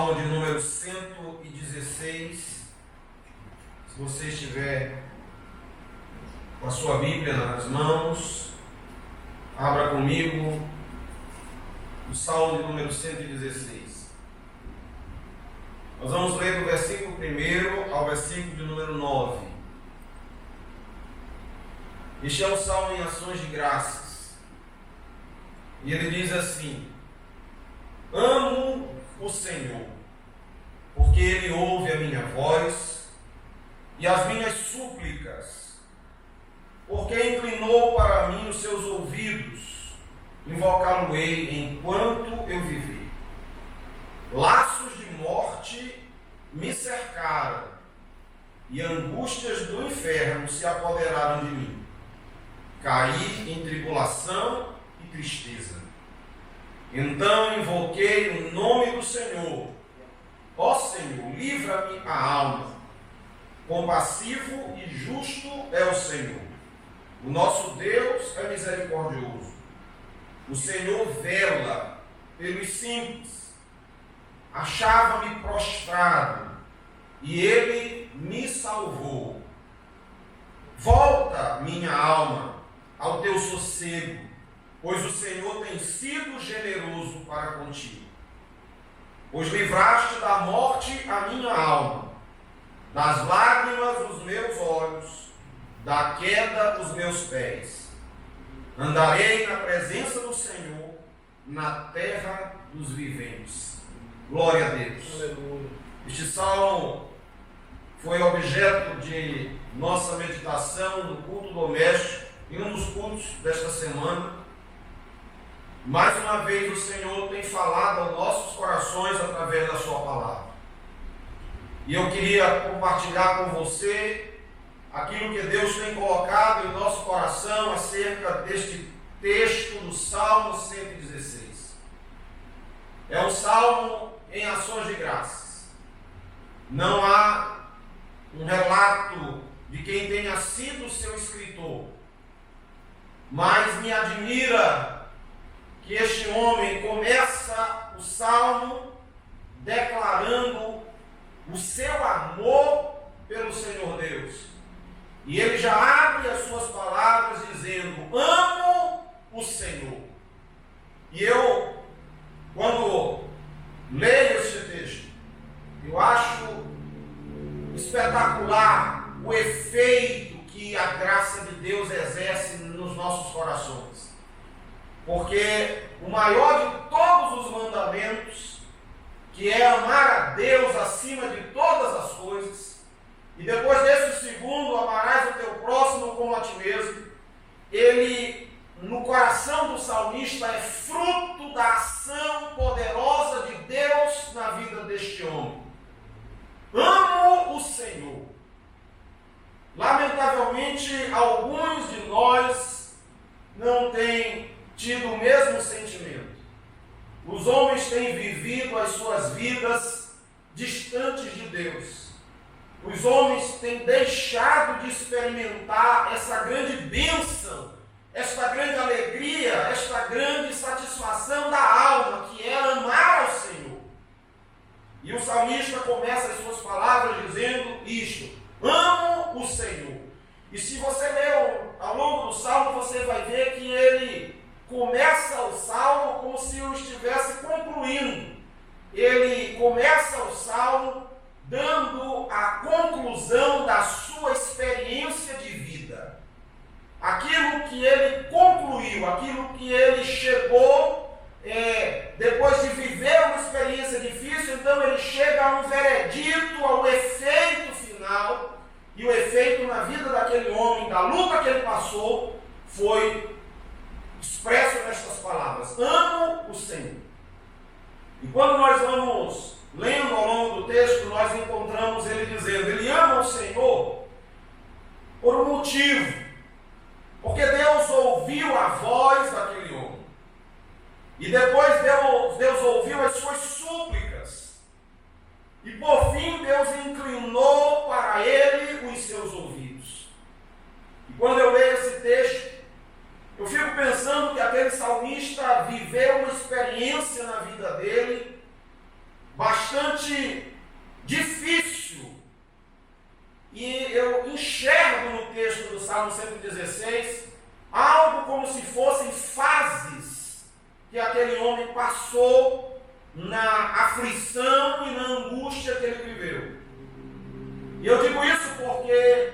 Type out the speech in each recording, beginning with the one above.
Salmo de número 116. Se você estiver com a sua Bíblia nas mãos, abra comigo o Salmo de número 116. Nós vamos ler do versículo 1 ao versículo de número 9. Este é um salmo em ações de graças. E ele diz assim: amo o Senhor, porque Ele ouve a minha voz e as minhas súplicas, porque inclinou para mim os seus ouvidos, invocá-lo-ei enquanto eu viver. Laços de morte me cercaram, e angústias do inferno se apoderaram de mim. Caí em tribulação e tristeza. Então invoquei o nome do Senhor. Ó Senhor, livra-me a alma. Compassivo e justo é o Senhor. O nosso Deus é misericordioso. O Senhor vela pelos simples. Achava-me prostrado, e Ele me salvou. Volta, minha alma, ao teu sossego, pois o Senhor tem sido generoso para contigo. Pois livraste da morte a minha alma, das lágrimas os meus olhos, da queda os meus pés. Andarei na presença do Senhor, na terra dos viventes. Glória a Deus. Aleluia. Este salmo foi objeto de nossa meditação no culto doméstico, em um dos cultos desta semana. Mais uma vez o Senhor tem falado aos nossos corações através da sua palavra. E eu queria compartilhar com você aquilo que Deus tem colocado em nosso coração acerca deste texto do Salmo 116. É um salmo em ações de graças. Não há um relato de quem tenha sido seu escritor, mas me admira que este homem começa o salmo declarando o seu amor pelo Senhor Deus. E ele já abre as suas palavras dizendo: amo o Senhor. E eu, quando leio este texto, eu acho espetacular o efeito que a graça de Deus exerce nos nossos corações. Porque o maior de todos os mandamentos, que é amar a Deus acima de todas as coisas, e depois desse segundo, amarás o teu próximo como a ti mesmo, ele, no coração do salmista, é fruto da ação poderosa de Deus na vida deste homem. Amo o Senhor. Lamentavelmente, alguns de nós não têm tido o mesmo sentimento. Os homens têm vivido as suas vidas distantes de Deus. Os homens têm deixado de experimentar essa grande bênção, esta grande alegria, esta grande satisfação da alma, que é amar ao Senhor. E o salmista começa as suas palavras dizendo isto: amo o Senhor. E se você ler ao longo do salmo, você vai ver que ele começa o salmo como se o estivesse concluindo. Ele começa o salmo dando a conclusão da sua experiência de vida. Aquilo que ele concluiu, aquilo que ele chegou, depois de viver uma experiência difícil, então ele chega a um veredito, ao efeito final. E o efeito na vida daquele homem, da luta que ele passou, foi expresso nestas palavras: amo o Senhor. E quando nós vamos lendo ao longo do texto, nós encontramos ele dizendo: ele ama o Senhor por um motivo, porque Deus ouviu a voz daquele homem, e depois Deus ouviu as suas súplicas, e por fim Deus inclinou para ele os seus ouvidos. E quando eu leio esse texto, eu fico pensando que aquele salmista viveu uma experiência na vida dele bastante bastante difícil. E eu enxergo no texto do Salmo 116 algo como se fossem fases que aquele homem passou na aflição e na angústia que ele viveu. E eu digo isso porque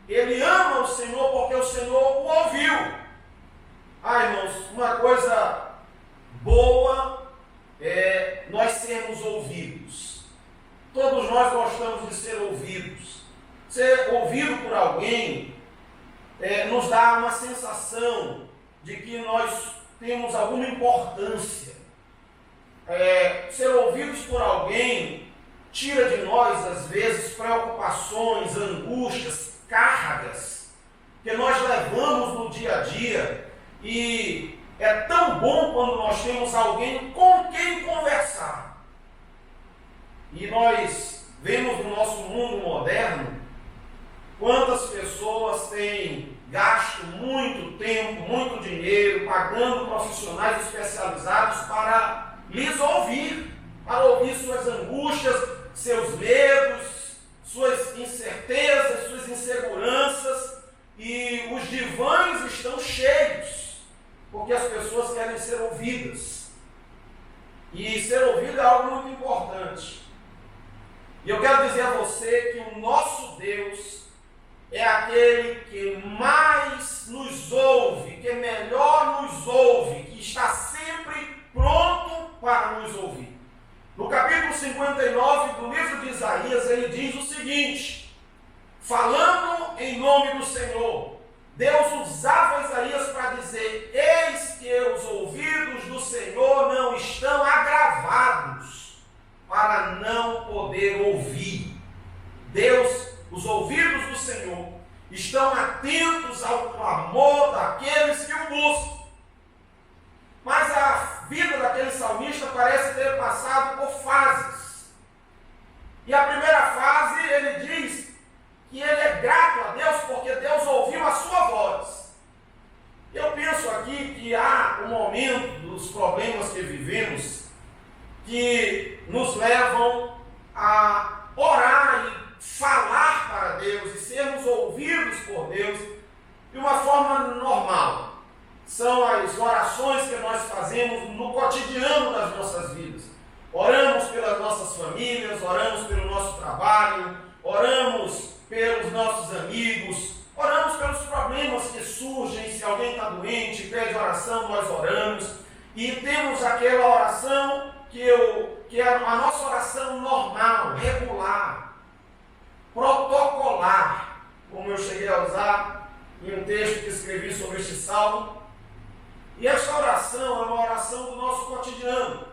ele ama o Senhor, porque o Senhor o ouviu. Irmãos, uma coisa boa é nós sermos ouvidos. Todos nós gostamos de ser ouvidos. Ser ouvido por alguém nos dá uma sensação de que nós temos alguma importância. Ser ouvidos por alguém tira de nós, às vezes, preocupações, angústias, cargas que nós levamos no dia a dia, e é tão bom quando nós temos alguém com quem conversar. E nós vemos no nosso mundo moderno quantas pessoas têm gasto muito tempo, muito dinheiro, pagando profissionais especializados para lhes ouvir, para ouvir suas angústias, seus medos, suas incertezas, suas inseguranças, e os divãs estão cheios, porque as pessoas querem ser ouvidas. E ser ouvido é algo muito importante. E eu quero dizer a você que o nosso Deus é aquele que mais nos ouve, que melhor nos ouve, que está sempre pronto para nos ouvir. No capítulo 59 do livro de Isaías, ele diz o seguinte, falando em nome do Senhor, Deus usava Isaías para dizer: eis que os ouvidos do Senhor não estão agravados para não poder ouvir. Deus, os ouvidos do Senhor estão atentos ao clamor daqueles que o buscam. Mas a vida daquele salmista parece ter passado por fases. E a primeira fase, ele diz que ele é grato a Deus porque Deus ouviu a sua voz. Eu penso aqui que há um momento dos problemas que vivemos que nos levam a orar e falar para Deus e sermos ouvidos por Deus de uma forma normal. São as orações que nós fazemos no cotidiano das nossas vidas. Oramos pelas nossas famílias, oramos pelo nosso trabalho, oramos pelos nossos amigos, oramos pelos problemas que surgem. Se alguém está doente, pede oração, nós oramos. E temos aquela oração que é a nossa oração normal, regular, protocolar, como eu cheguei a usar em um texto que escrevi sobre este salmo. E essa oração é uma oração do nosso cotidiano.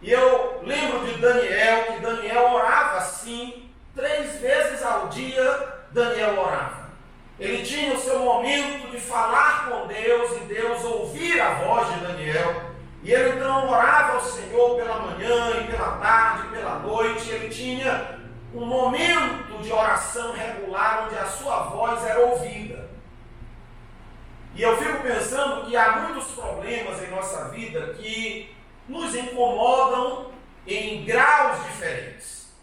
E eu lembro de Daniel, que Daniel orava assim, 3 vezes ao dia Daniel orava. Ele tinha o seu momento de falar com Deus e Deus ouvir a voz de Daniel. E ele então orava ao Senhor pela manhã e pela tarde, pela noite. Ele tinha um momento de oração regular onde a sua voz era ouvida. E eu fico pensando que há muitos problemas em nossa vida que nos incomodam em graus diferentes.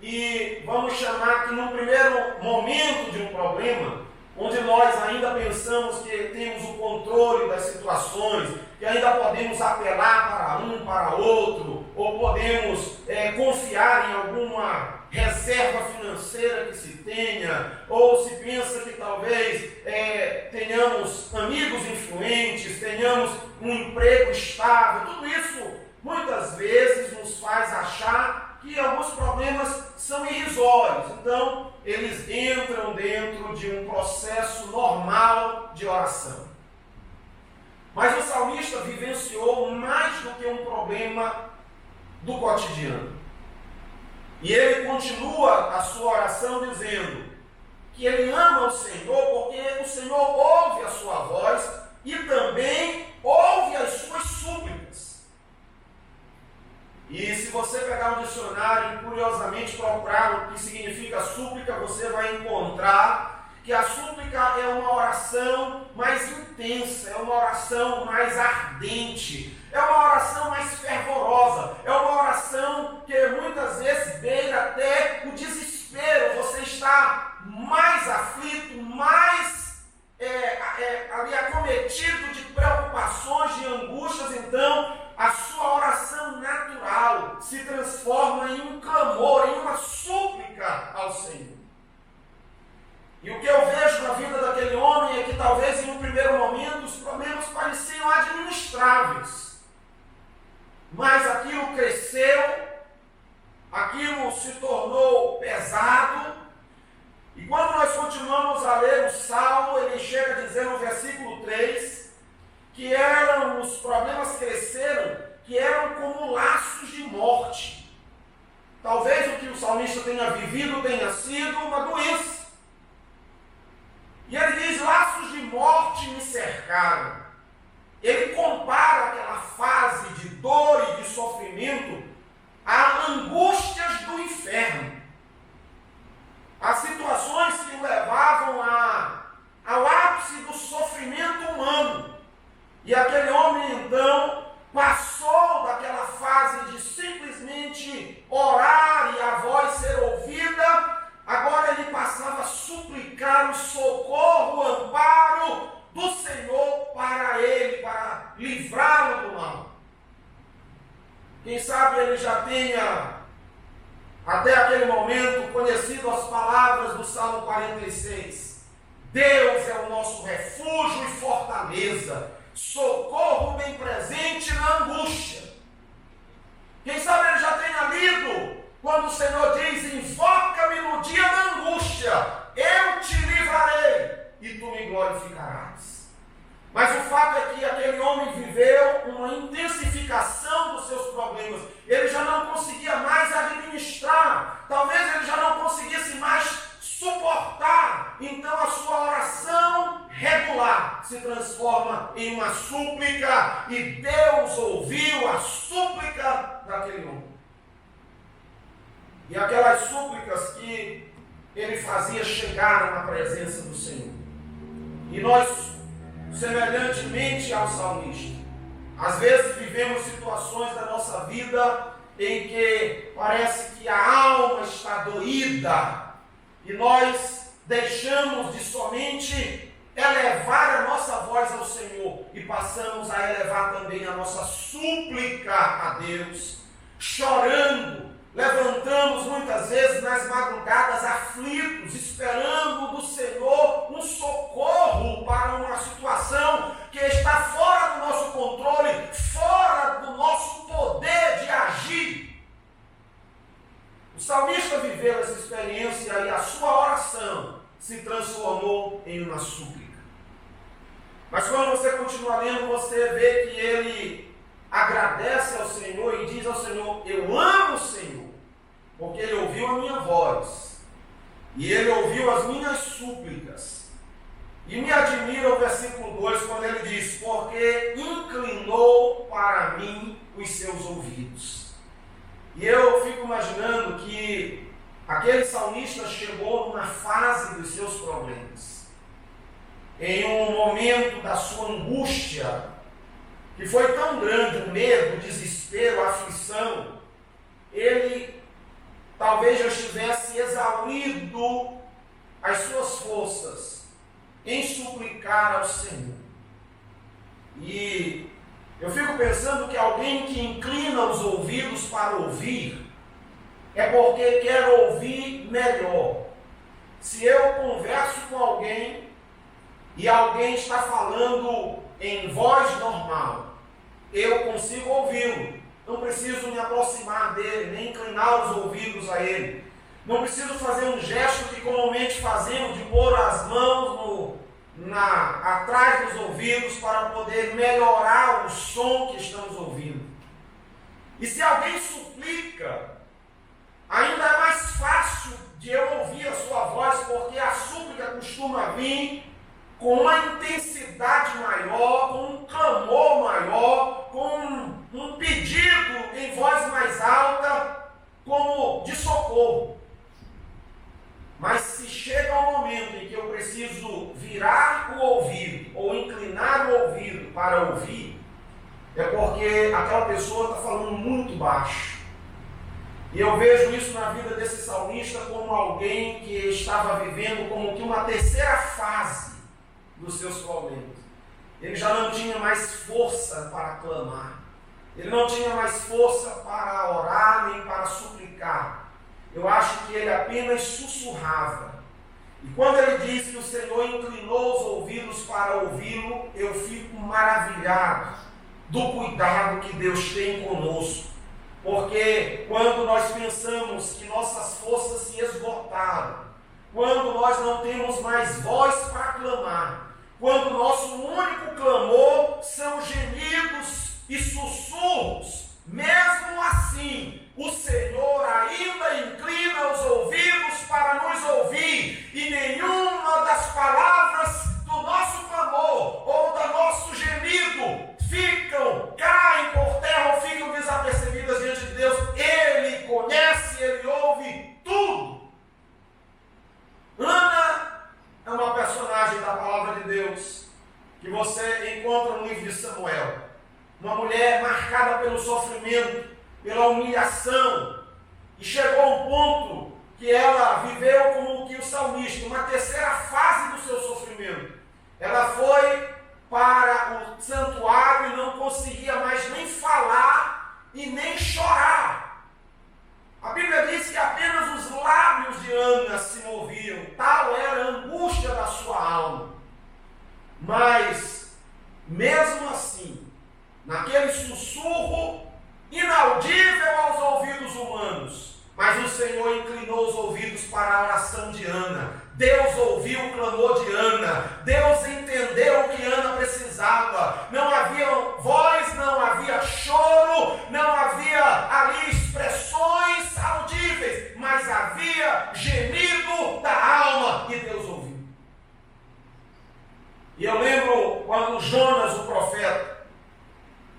E vamos chamar que no primeiro momento de um problema, onde nós ainda pensamos que temos o controle das situações, que ainda podemos apelar para um, para outro, ou podemos confiar em alguma reserva financeira que se tenha, ou se pensa que talvez tenhamos amigos influentes, tenhamos um emprego estável. Tudo isso muitas vezes nos faz achar que alguns problemas são irrisórios. Então, eles entram dentro de um processo normal de oração. Mas o salmista vivenciou mais do que um problema do cotidiano. E ele continua a sua oração dizendo que ele ama o Senhor porque o Senhor ouve a sua voz e também ouve as suas súplicas. E se você pegar um dicionário e curiosamente procurar o que significa súplica, você vai encontrar que a súplica é uma oração mais intensa, é uma oração mais ardente, é uma oração mais fervorosa, é uma oração que acometido de preocupações, de angústias, então a sua oração natural se transforma em um clamor, em uma súplica ao Senhor. E o que eu vejo na vida daquele homem é que talvez em um primeiro momento os problemas pareciam administráveis. Mas aquilo cresceu, aquilo se tornou pesado. E quando nós continuamos a ler o Salmo, ele chega a dizer no versículo 3, que os problemas cresceram, que eram como laços de morte. Talvez o que o salmista tenha vivido tenha sido uma doença. E ele diz, laços de morte me cercaram. Ele compara aquela fase de dor e de sofrimento a angústias do inferno. As situações que o levavam ao ápice do sofrimento humano. E aquele homem, então, passou daquela fase de simplesmente orar e a voz ser ouvida. Agora ele passava a suplicar o socorro, o amparo do Senhor para ele, para livrá-lo do mal. Quem sabe ele já tenha, até aquele momento, conhecido as palavras do Salmo 46. Deus é o nosso refúgio e fortaleza, socorro bem presente na angústia. Quem sabe ele já tenha lido quando o Senhor diz, invoca-me no dia da angústia, eu te livrarei e tu me glorificarás. Mas o fato é que aquele homem viveu uma intensificação dos seus problemas. Ele já não conseguia mais administrar. Talvez ele já não conseguisse mais suportar. Então a sua oração regular se transforma em uma súplica. E Deus ouviu a súplica daquele homem. E aquelas súplicas que ele fazia chegaram na presença do Senhor. E nós, semelhantemente ao salmista, às vezes vivemos situações da nossa vida em que parece que a alma está doída e nós deixamos de somente elevar a nossa voz ao Senhor e passamos a elevar também a nossa súplica a Deus, chorando. Levantamos muitas vezes nas madrugadas aflitos, esperando do Senhor um socorro para uma situação que está fora do nosso controle, fora do nosso poder de agir. O salmista viveu essa experiência e a sua oração se transformou em uma súplica. Mas quando você continua lendo, você vê que ele agradece ao Senhor e diz ao Senhor, eu amo o Senhor, porque Ele ouviu a minha voz, e Ele ouviu as minhas súplicas. E me admira o versículo 2, quando ele diz, porque inclinou para mim os seus ouvidos. E eu fico imaginando que aquele salmista chegou numa fase dos seus problemas, em um momento da sua angústia, que foi tão grande, o medo, o desespero, a aflição, ele talvez já estivesse exaurido as suas forças em suplicar ao Senhor. E eu fico pensando que alguém que inclina os ouvidos para ouvir, é porque quer ouvir melhor. Se eu converso com alguém e alguém está falando em voz normal, eu consigo ouvi-lo. Não preciso me aproximar dele, nem inclinar os ouvidos a ele. Não preciso fazer um gesto que comumente fazemos de pôr as mãos atrás dos ouvidos para poder melhorar o som que estamos ouvindo. E se alguém suplica, ainda é mais fácil de eu ouvir a sua voz, porque a súplica costuma vir com uma intensidade maior, com um clamor maior, com um pedido em voz mais alta, como de socorro. Mas se chega um momento em que eu preciso virar o ouvido, ou inclinar o ouvido para ouvir, é porque aquela pessoa está falando muito baixo. E eu vejo isso na vida desse salmista como alguém que estava vivendo como que uma terceira fase dos seus problemas. ele já não tinha mais força para clamar. Ele não tinha mais força para orar nem para suplicar. Eu acho que ele apenas sussurrava. E quando ele diz que o Senhor inclinou os ouvidos para ouvi-lo, eu fico maravilhado do cuidado que Deus tem conosco. Porque quando nós pensamos que nossas forças se esgotaram, quando nós não temos mais voz para clamar, quando nosso único clamor são gemidos e sussurros, mesmo assim, o Senhor ainda inclina os ouvidos para nos ouvir, e nenhuma das palavras do nosso clamor ou do nosso gemido caem por terra ou ficam desapercebidas diante de Deus. Ele conhece, ele ouve tudo. Ana é uma personagem da palavra de Deus que você encontra no livro de Samuel. Uma mulher marcada pelo sofrimento, pela humilhação, e chegou a um ponto que ela viveu como que o salmista, uma terceira fase do seu sofrimento. Ela foi para o santuário e não conseguia mais nem falar e nem chorar. A Bíblia diz que apenas os lábios de Ana se moviam, tal era a angústia da sua alma. Mas, mesmo assim, naquele sussurro inaudível aos ouvidos humanos, mas o Senhor inclinou os ouvidos para a oração de Ana. Deus ouviu o clamor de Ana. Deus entendeu o que Ana precisava. Não havia voz, não havia choro, não havia ali expressões audíveis, mas havia gemido da alma, e Deus ouviu. E eu lembro quando Jonas, o profeta,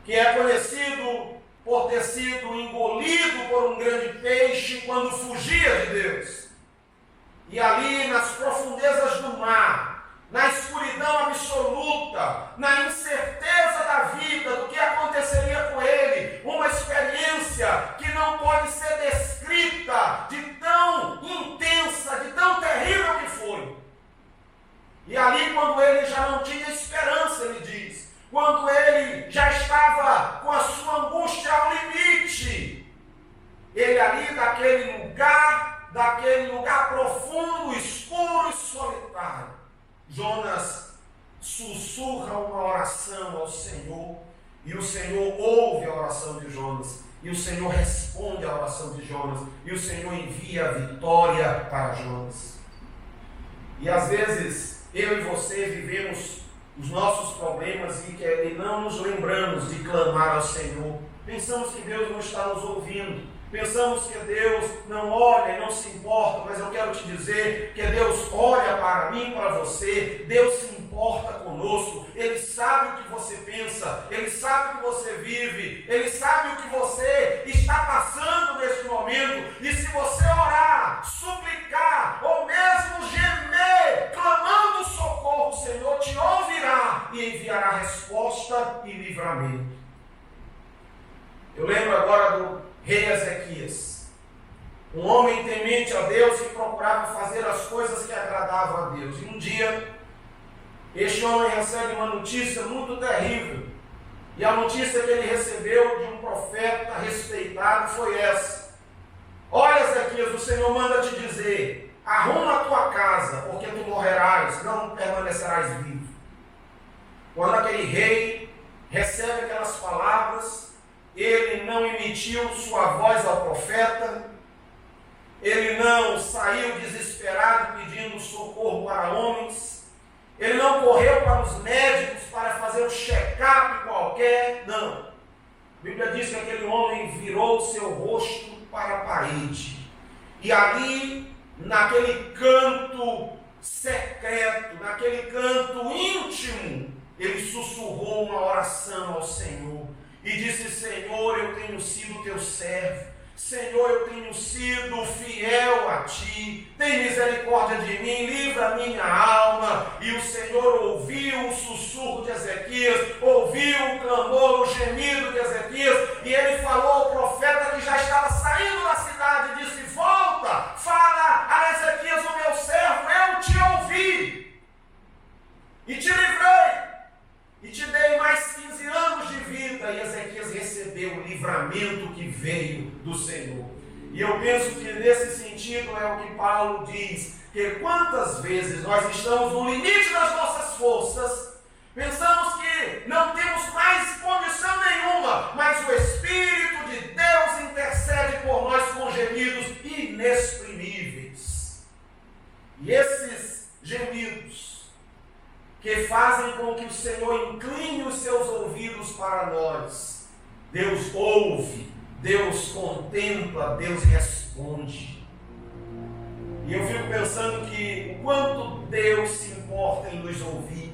que é conhecido por ter sido engolido por um grande peixe quando fugia de Deus. E ali nas profundezas do mar, na escuridão absoluta, na incerteza da vida, do que aconteceria com ele, uma experiência que não pode ser descrita, de tão intensa, de tão terrível que foi. E ali quando ele já não tinha esperança, ele diz, quando ele já estava com a sua angústia ao limite, ele ali daquele lugar profundo, escuro e solitário, Jonas sussurra uma oração ao Senhor, e o Senhor ouve a oração de Jonas, e o Senhor responde à oração de Jonas, e o Senhor envia a vitória para Jonas. E às vezes eu e você vivemos os nossos problemas e não nos lembramos de clamar ao Senhor. Pensamos que Deus não está nos ouvindo. Pensamos que Deus não olha e não se importa, mas eu quero te dizer que Deus olha para mim e para você. Deus se importa conosco. Ele sabe o que você pensa, Ele sabe o que você vive, Ele sabe o que você está passando neste momento. E se você orar, suplicar ou mesmo gemer, clamando socorro, o Senhor te ouvirá e enviará resposta e livramento. Eu lembro agora do rei Ezequias, um homem temente a Deus que procurava fazer as coisas que agradavam a Deus. E um dia, este homem recebe uma notícia muito terrível. E a notícia que ele recebeu de um profeta respeitado foi essa: olha, Ezequias, o Senhor manda te dizer, arruma a tua casa, porque tu morrerás, não permanecerás vivo. Quando aquele rei recebe aquelas palavras, ele não emitiu sua voz ao profeta, ele não saiu desesperado pedindo socorro para homens, ele não correu para os médicos para fazer um check-up qualquer, não. A Bíblia diz que aquele homem virou seu rosto para a parede, e ali, naquele canto secreto, naquele canto íntimo, ele sussurrou uma oração ao Senhor. E disse: Senhor, eu tenho sido teu servo, Senhor, eu tenho sido fiel a ti, tem misericórdia de mim, livra a minha alma. E o Senhor ouviu o sussurro de Ezequias, ouviu o clamor, o gemido de Ezequias, e ele falou ao profeta que já estava saindo da cidade, e disse: volta, fala a Ezequias, o meu servo, eu te ouvi, e te livrei, e te Ezequias recebeu o livramento que veio do Senhor. E eu penso que nesse sentido é o que Paulo diz, que quantas vezes nós estamos no limite das nossas forças, pensamos que não temos mais condição nenhuma, mas o Espírito de Deus intercede por nós com gemidos inexprimíveis. E esses gemidos que fazem com que o Senhor incline os seus ouvidos para nós, Deus ouve, Deus contempla, Deus responde. E eu fico pensando que o quanto Deus se importa em nos ouvir.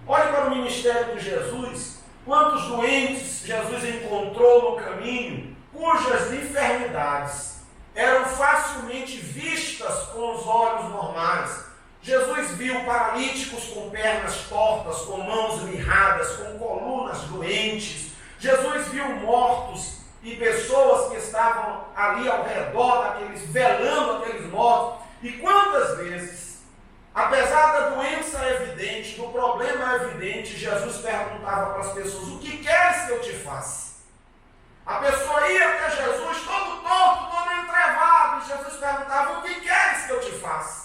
Olhe para o ministério de Jesus, quantos doentes Jesus encontrou no caminho, cujas enfermidades eram facilmente vistas com os olhos normais. Jesus viu paralíticos com pernas tortas, com mãos mirradas, com colunas doentes. Jesus viu mortos e pessoas que estavam ali ao redor daqueles, velando aqueles mortos. E quantas vezes, apesar da doença evidente, do problema evidente, Jesus perguntava para as pessoas: o que queres que eu te faça? A pessoa ia até Jesus todo torto, todo entrevado, e Jesus perguntava: o que queres que eu te faça?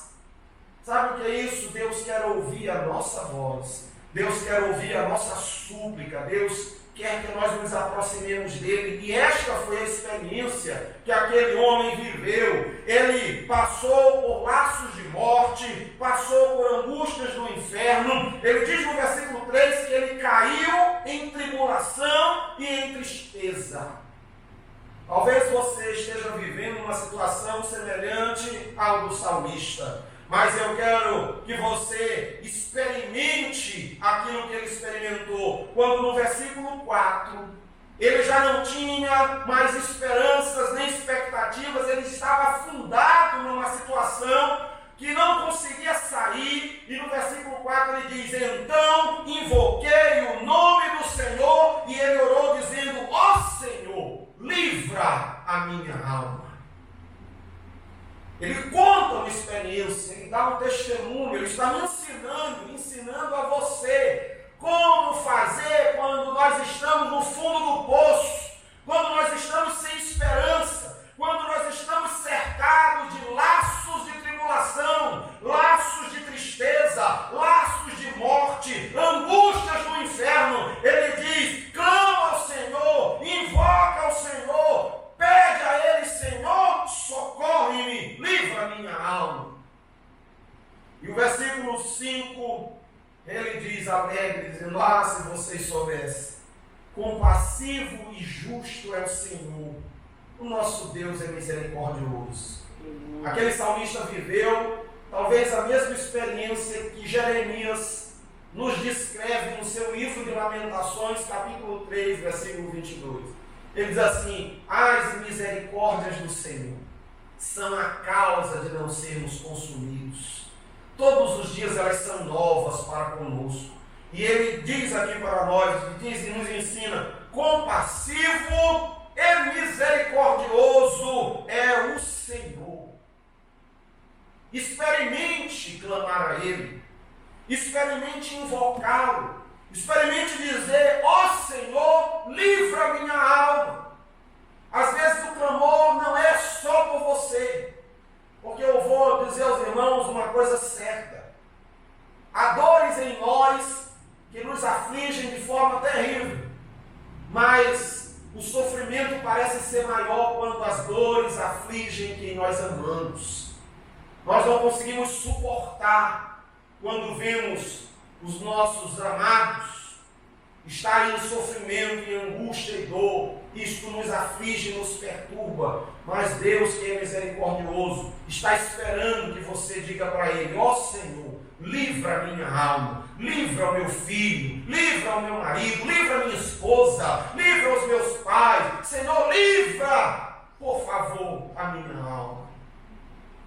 Sabe o que é isso? Deus quer ouvir a nossa voz, Deus quer ouvir a nossa súplica, Deus quer que nós nos aproximemos dele. E esta foi a experiência que aquele homem viveu. Ele passou por laços de morte, passou por angústias do inferno. Ele diz no versículo 3 que ele caiu em tribulação e em tristeza. Talvez você esteja vivendo uma situação semelhante ao do salmista, mas eu quero que você experimente aquilo que ele experimentou, quando no versículo 4, ele já não tinha mais esperanças nem expectativas, ele estava afundado numa situação que não conseguia sair, e no versículo 4 ele diz: então invoquei o nome do Senhor, e ele orou dizendo: ó Senhor, livra a minha alma. Ele conta uma experiência, ele dá um testemunho, ele está me ensinando a você como fazer quando nós estamos no fundo do poço, quando nós estamos sem esperança, quando nós estamos cercados de laços de tribulação, laços de tristeza, laços de morte, angústias do inferno. Ele diz: clama ao Senhor, invoca ao Senhor, pede a Ele: Senhor, socorre-me, livra a minha alma. E o versículo 5, ele diz alegre, dizendo: ah, se vocês soubessem, compassivo e justo é o Senhor, o nosso Deus é misericordioso. Aquele salmista viveu talvez a mesma experiência que Jeremias nos descreve no seu livro de Lamentações, capítulo 3, versículo 22. Ele diz assim: as misericórdias do Senhor são a causa de não sermos consumidos. Todos os dias elas são novas para conosco. E ele diz aqui para nós, diz e nos ensina: compassivo e misericordioso é o Senhor. Experimente clamar a Ele, experimente invocá-lo, experimente dizer: ó Senhor, livra a minha alma. Às vezes o clamor não é só por você, porque eu vou dizer aos irmãos uma coisa certa: há dores em nós que nos afligem de forma terrível, mas o sofrimento parece ser maior quando as dores afligem quem nós amamos. Nós não conseguimos suportar quando vemos os nossos amados estarem em sofrimento, em angústia e dor. Isto nos aflige, nos perturba. Mas Deus, que é misericordioso, está esperando que você diga para Ele: ó Senhor, livra a minha alma, livra o meu filho, livra o meu marido, livra a minha esposa, livra os meus pais. Senhor, livra, por favor, a minha alma.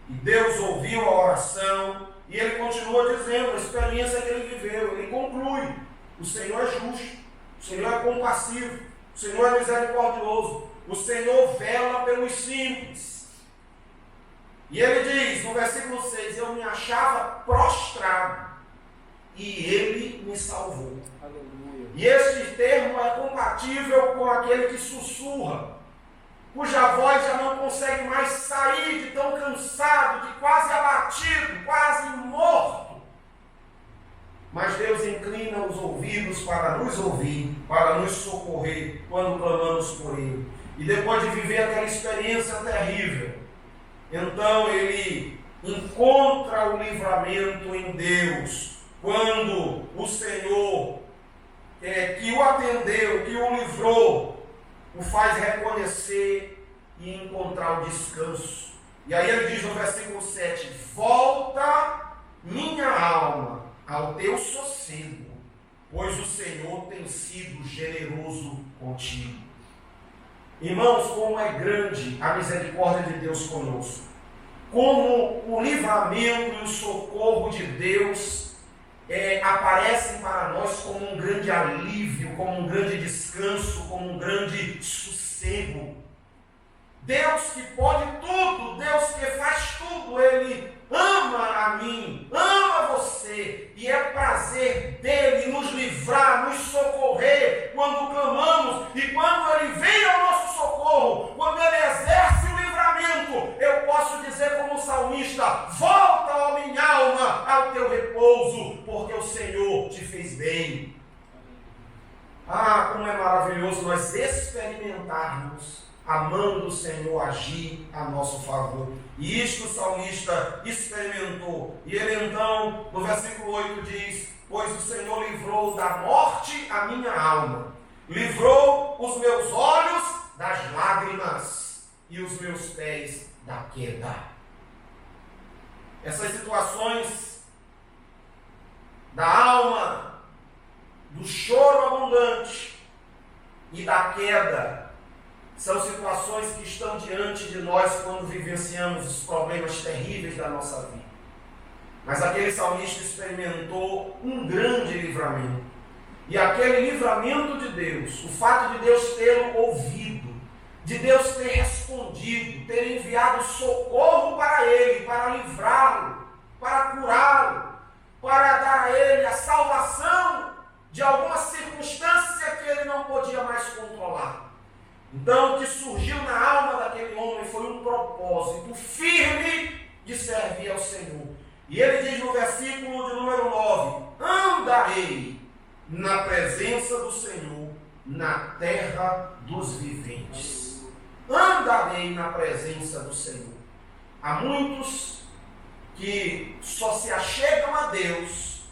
E Deus ouviu a oração, e Ele continua dizendo a experiência que Ele viveu. Ele conclui: o Senhor é justo, o Senhor é compassivo, o Senhor é misericordioso, o Senhor vela pelos simples. E Ele diz no versículo 6: eu me achava prostrado, e ele me salvou. Aleluia. E este termo é compatível com aquele que sussurra, cuja voz já não consegue mais sair de tão cansado, de quase abatido, quase morto. Mas Deus inclina os ouvidos para nos ouvir, para nos socorrer quando clamamos por Ele. E depois de viver aquela experiência terrível, então ele encontra o livramento em Deus, quando o Senhor, que o atendeu, que o livrou, o faz reconhecer e encontrar o descanso. E aí ele diz no versículo 7, volta minha alma ao teu sossego, pois o Senhor tem sido generoso contigo. Irmãos, como é grande a misericórdia de Deus conosco, como o livramento e o socorro de Deus aparecem para nós como um grande alívio, como um grande descanso, como um grande sossego. Deus que pode tudo, Deus que faz tudo, Ele ama a mim, ama você, e é prazer dele nos livrar, nos socorrer quando clamamos, e quando Ele vem ao nosso socorro, quando Ele exerce o livramento, eu posso dizer como salmista, volta, ó minha alma, ao teu repouso, porque o Senhor te fez bem. Ah, como é maravilhoso nós experimentarmos amando o Senhor agir a nosso favor. E isto o salmista experimentou. E ele então, no versículo 8 diz, pois o Senhor livrou da morte a minha alma, livrou os meus olhos das lágrimas e os meus pés da queda. Essas situações da alma, do choro abundante e da queda, são situações que estão diante de nós quando vivenciamos os problemas terríveis da nossa vida. Mas aquele salmista experimentou um grande livramento. E aquele livramento de Deus, o fato de Deus tê-lo ouvido, de Deus ter respondido, ter enviado socorro para ele, para livrá-lo, para curá-lo, para dar a ele a salvação de alguma circunstância que ele não podia mais controlar. Então, o que surgiu na alma daquele homem foi um propósito firme de servir ao Senhor. E ele diz no versículo de número 9, andarei na presença do Senhor, na terra dos viventes. Andarei na presença do Senhor. Há muitos que só se achegam a Deus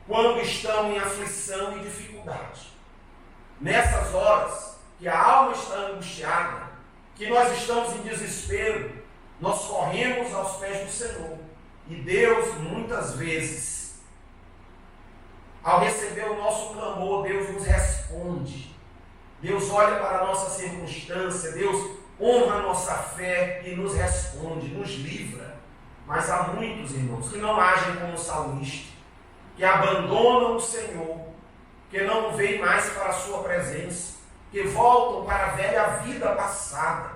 quando estão em aflição e dificuldade. Nessas horas que a alma está angustiada, que nós estamos em desespero, nós corremos aos pés do Senhor. E Deus, muitas vezes, ao receber o nosso clamor, Deus nos responde. Deus olha para a nossa circunstância, Deus honra a nossa fé e nos responde, nos livra. Mas há muitos, irmãos, que não agem como o salmista, que abandonam o Senhor, que não vêm mais para a sua presença, que voltam para a velha vida passada,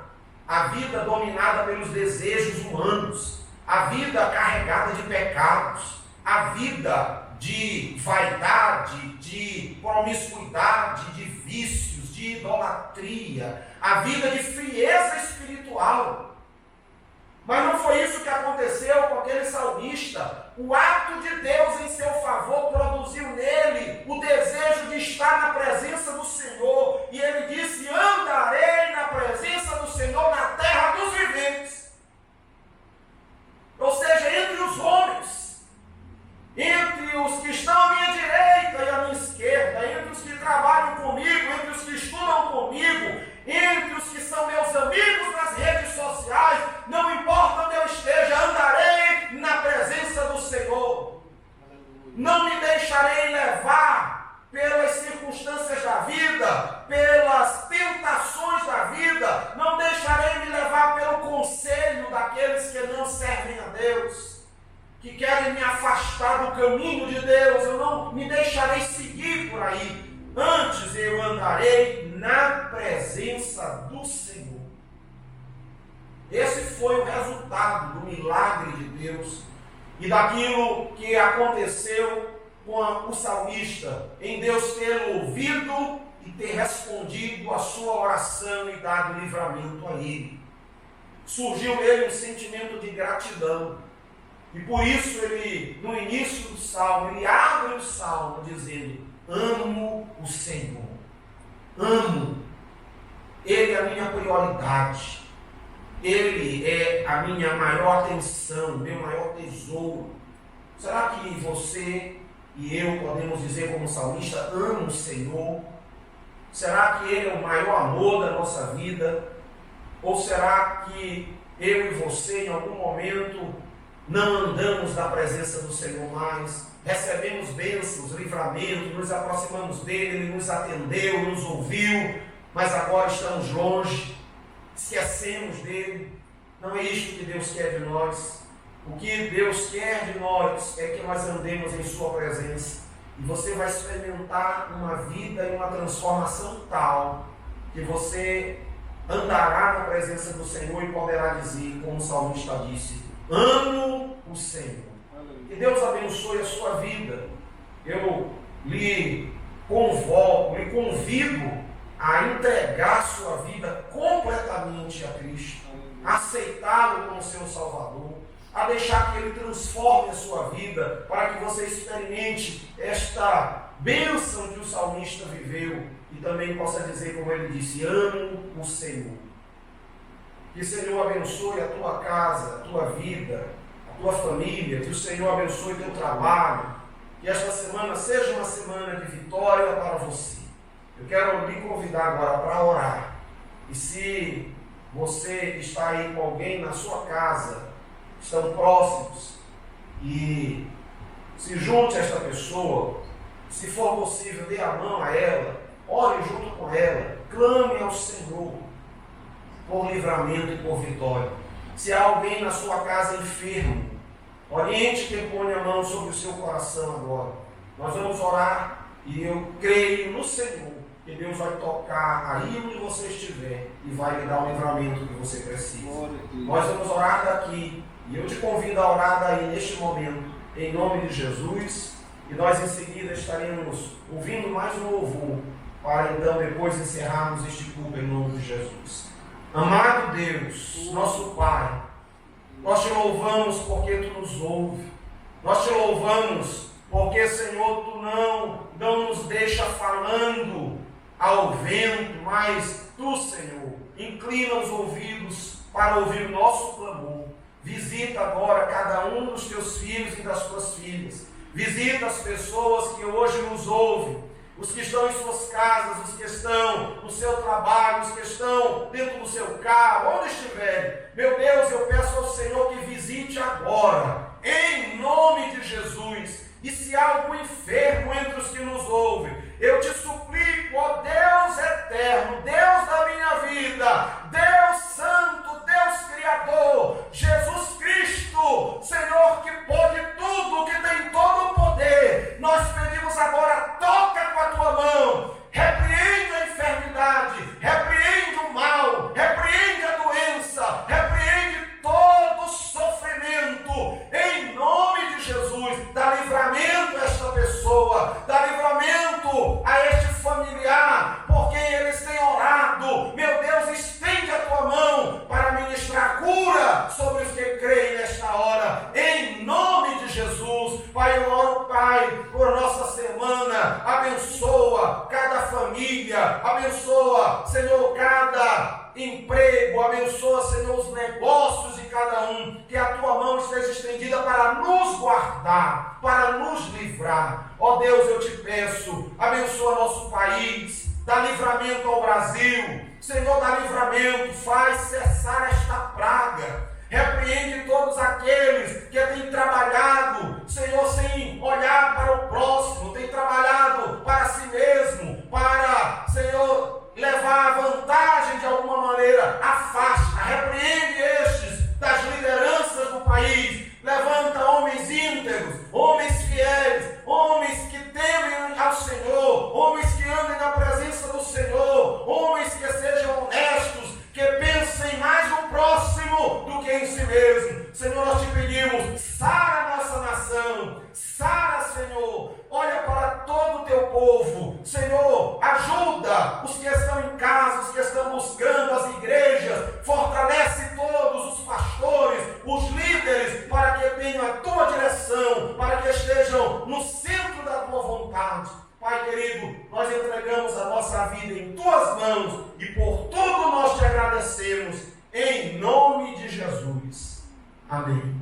a vida dominada pelos desejos humanos, a vida carregada de pecados, a vida de vaidade, de promiscuidade, de vícios, de idolatria, a vida de frieza espiritual. Mas não foi isso que aconteceu com aquele salmista. O ato de Deus em seu favor produziu nele o desejo de estar na presença do Senhor. E ele disse, andarei na presença do Senhor na terra dos viventes. Ou seja, entre os homens, entre os que estão à minha direita e à minha esquerda, entre os que trabalham comigo, entre os que estudam comigo, entre os que são meus amigos nas redes sociais, não importa onde eu esteja, andarei na presença do Senhor. Não me deixarei levar pelas circunstâncias da vida, pelas tentações da vida, não deixarei me levar pelo conselho daqueles que não servem a Deus, que querem me afastar do caminho de Deus, eu não me deixarei seguir por aí. Antes eu andarei na presença do Senhor. Esse foi o resultado do milagre de Deus e daquilo que aconteceu com o salmista, em Deus ter ouvido e ter respondido a sua oração e dado livramento a ele. Surgiu nele um sentimento de gratidão. E por isso ele, no início do salmo, ele abre o salmo dizendo: amo o Senhor. Amo. Ele é a minha prioridade. Ele é a minha maior atenção, meu maior tesouro. Será que você e eu podemos dizer como salmista: amo o Senhor? Será que Ele é o maior amor da nossa vida? Ou será que eu e você, em algum momento, não andamos na presença do Senhor mais? Recebemos bênçãos, livramento, nos aproximamos dEle, Ele nos atendeu, nos ouviu, mas agora estamos longe, esquecemos dEle. Não é isto que Deus quer de nós. O que Deus quer de nós é que nós andemos em Sua presença. E você vai experimentar uma vida e uma transformação tal que você andará na presença do Senhor e poderá dizer, como o salmista disse: amo o Senhor. Que Deus abençoe a sua vida. Eu lhe convoco, lhe convido a entregar sua vida completamente a Cristo, a aceitá-lo como seu Salvador, a deixar que Ele transforme a sua vida, para que você experimente esta bênção que o salmista viveu e também possa dizer, como ele disse: amo o Senhor. Que o Senhor abençoe a tua casa, a tua vida, a tua família, que o Senhor abençoe o teu trabalho, que esta semana seja uma semana de vitória para você. Eu quero lhe convidar agora para orar. E se você está aí com alguém na sua casa, estão próximos, e se junte a esta pessoa, se for possível, dê a mão a ela, ore junto com ela, clame ao Senhor por livramento e por vitória. Se há alguém na sua casa enfermo, oriente quem põe a mão sobre o seu coração agora. Nós vamos orar e eu creio no Senhor que Deus vai tocar aí onde você estiver e vai lhe dar o livramento que você precisa. Nós vamos orar daqui. E eu te convido a orar daí neste momento, em nome de Jesus, e nós em seguida estaremos ouvindo mais um louvor, para então depois encerrarmos este culto em nome de Jesus. Amado Deus, nosso Pai, nós te louvamos porque Tu nos ouves, nós te louvamos porque, Senhor, Tu não nos deixa falando ao vento, mas Tu, Senhor, inclina os ouvidos para ouvir o nosso clamor. Visita agora cada um dos teus filhos e das tuas filhas. Visita as pessoas que hoje nos ouvem, os que estão em suas casas, os que estão no seu trabalho, os que estão dentro do seu carro, onde estiverem. Meu Deus, eu peço ao Senhor que visite agora, em nome de Jesus. E se há algum enfermo entre os que nos ouvem, eu te suplico, ó Deus eterno, Deus da minha vida, Deus santo, Deus criador, Jesus Cristo, Senhor que pode tudo, que tem todo o poder, nós pedimos agora, toca com a tua mão, repreende a enfermidade, repreende o mal, repreende a doença, repreende todo o sofrimento, em nome de Jesus. Dá livramento a esta pessoa, dá livramento a este familiar, por quem eles têm orado. Meu Deus, estende a tua mão para ministrar cura sobre os que creem nesta hora, em nome de Jesus. Pai, eu oro, Pai, por nossa semana, abençoa cada família, abençoa, Senhor, cada emprego, abençoa, Senhor, os negócios de cada um, que a tua mão esteja estendida para nos guardar, para nos livrar. Ó Deus, eu te peço, abençoa nosso país, dá livramento ao Brasil, Senhor, dá livramento, faz cessar esta praga, repreende todos aqueles que têm trabalhado, Senhor, sem olhar para o próximo, têm trabalhado para si mesmo, para, Senhor, levar a vantagem de alguma maneira. Afasta, repreende estes das lideranças do país, levanta homens íntegros, homens fiéis, homens que temem ao Senhor, homens que andem na presença do Senhor, homens que sejam honestos, que pensem mais no próximo do que em si mesmo. Senhor, nós te pedimos, sara a nossa nação, sara, Senhor, povo. Senhor, ajuda os que estão em casa, os que estão buscando as igrejas. Fortalece todos os pastores, os líderes, para que tenham a tua direção, para que estejam no centro da tua vontade. Pai querido, nós entregamos a nossa vida em tuas mãos e por tudo nós te agradecemos, em nome de Jesus. Amém.